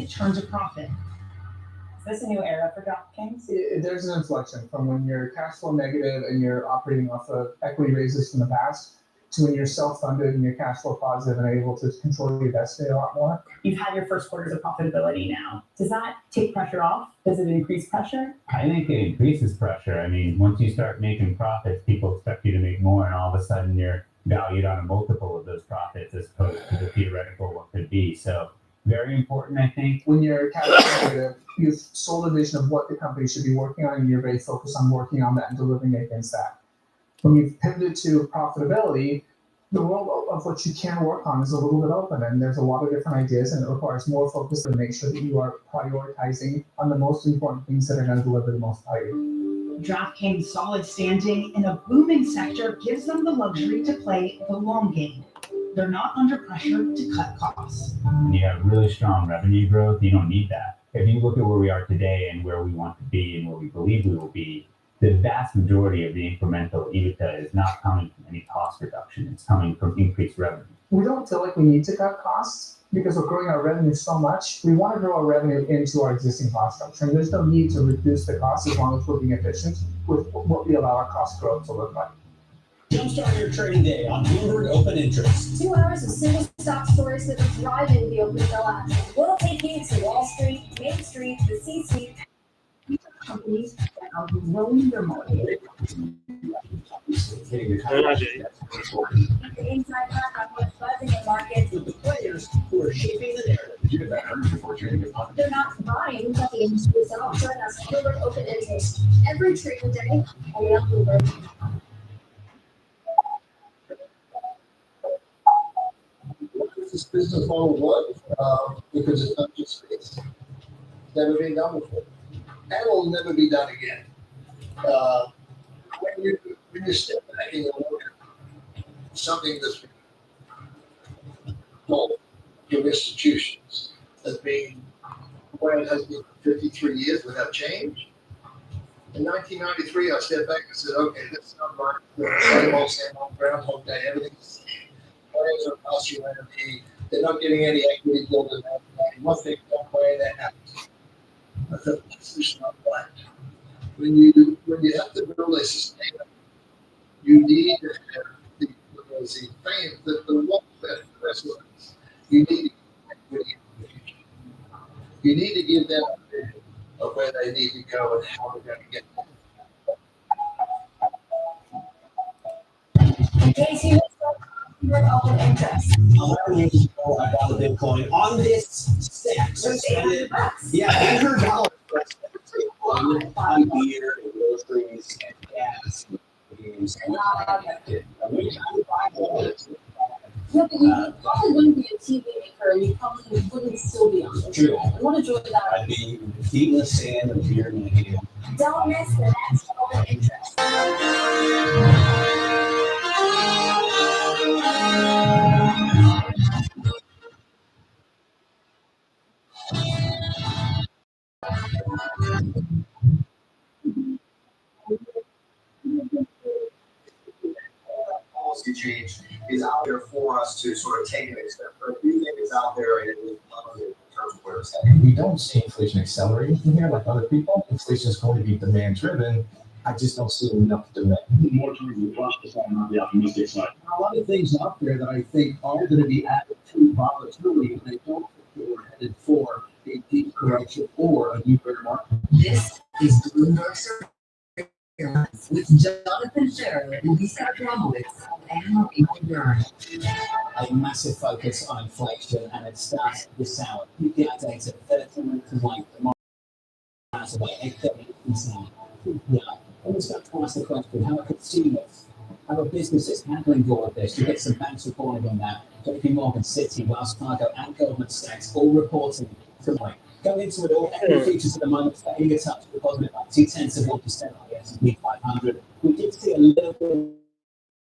it turn to profit. Is this a new era for DraftKings? There's an inflection from when you're cash flow negative and you're operating off of equity raises from the past to when you're self-funded and you're cash flow positive and able to control your destiny a lot more. You've had your first quarters of profitability now. Does that take pressure off? Does it increase pressure? I think it increases pressure. I mean, once you start making profits, people expect you to make more, and all of a sudden you're valued on a multiple of those profits as opposed to the theoretical what could be. So very important, I think. When you're cash flow negative, you've sold a vision of what the company should be working on, and you're very focused on working on that and delivering against that. When you've pivoted to profitability, the world of what you can work on is a little bit open, and there's a lot of different ideas, and it requires more focus to make sure that you are prioritizing on the most important things that are going to deliver the most value. DraftKings' solid standing in a booming sector gives them the luxury to play the long game. They're not under pressure to cut costs. When you have really strong revenue growth, you don't need that. If you look at where we are today and where we want to be and where we believe we will be, the vast majority of the incremental EBITDA is not coming from any cost reduction. It's coming from increased revenue. We don't feel like we need to cut costs because we're growing our revenue so much. We want to grow our revenue into our existing cost structure, and there's no need to reduce the cost as long as we're being efficient with what we allow our cost growth to look like. Jumpstart your trading day on Bloomberg Open Interest. 2 hours of single stock stories that are driving the OpenTel app. We'll take you to Wall Street, Main Street, the C-suite. Companies that are growing their market. The inside track on what's buzzing in markets. With the players who are shaping the narrative. You get that urge before trading a fund. They're not buying what the industry is selling. Join us on Bloomberg Open Interest every trading day only on Bloomberg. This business model work because it's not just space. It's never been done before. And will never be done again. When you step back and you look at something that's been told to institutions as being where it has been for 53 years without change. In 1993, I stepped back and said, okay, this is not right. Same old, Groundhog Day, everything's the same. Players are costing money. They're not getting any equity built in that. Once they don't play, that happens. I thought this is not right. When you have to build a sustainable, you need to have the fame, the welfare of the residents. You need to give equity in the future. You need to give them a vision of where they need to go and how they're going to get there. In case you missed open interest. $11 years ago, I bought a Bitcoin on this stack. So I spent it, $800 on beer and groceries and gas. Yeah, but you probably wouldn't be a TV maker, and you probably wouldn't still be on the True. I want to join that. I'd be feet in the sand and beer in my hand. Don't miss the next open interest. Policy change is out there for us to sort of take an extent. But do you think it's out there and it is positive in terms of where it's heading? We don't see inflation accelerating from here like other people. Inflation is going to be demand driven. I just don't see enough demand. More towards the cautious side, not the optimistic side. A lot of things out there that I think are going to be added to volatility, and I don't think we're headed for a deep correction or a new bear market. This is Bloomberg Surveillance with Jonathan Ferro and Lisa Abramowitz and Marie Byrne. A massive focus on inflation, and it starts this hour. PPI data 13 to 1. The market away 8:30 PPI. Almost got to ask the question: how are consumers, how are businesses handling all of this? You get some banks reporting on that. JP Morgan, Citi, Wells Fargo, and Goldman Sachs all reporting tonight. Going into it all, every features at the moment for Eager Touch, we're positive about 0.2% on the S&P 500. We did see a little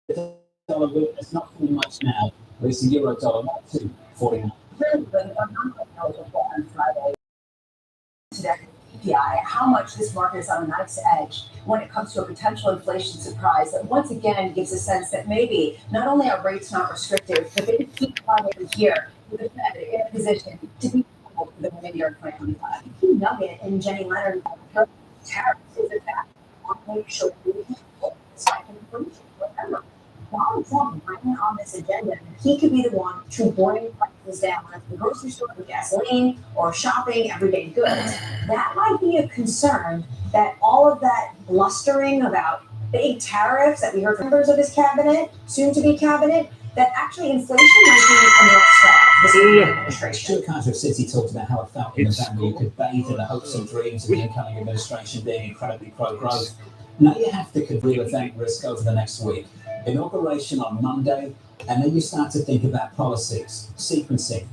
bit of dollar weakness, not too much now. But it's the euro dollar, not 2.49. President on Friday today. PPI, how much this market is on a knife's edge when it comes to a potential inflation surprise that once again gives a sense that maybe not only are rates not restrictive, but they keep climbing here with the Fed in a position to be for the remaining year 2025. The key nugget in Jenny Leonard's tariffs is the fact that they should be spike in inflation. Remember, Donald Trump ran on this agenda, and he could be the one to bring prices down at the grocery store for gasoline or shopping everyday goods. That might be a concern that all of that blustering about big tariffs that we heard from members of his cabinet, soon to be cabinet, that actually inflation might be a North Star for this new administration. Stuart Carter of City talked about how it felt in November. You could bathe in the hopes and dreams of the incoming administration being incredibly pro-growth. Now you have to consider event risk over the next week. Inauguration on Monday, and then you start to think about policies, sequencing,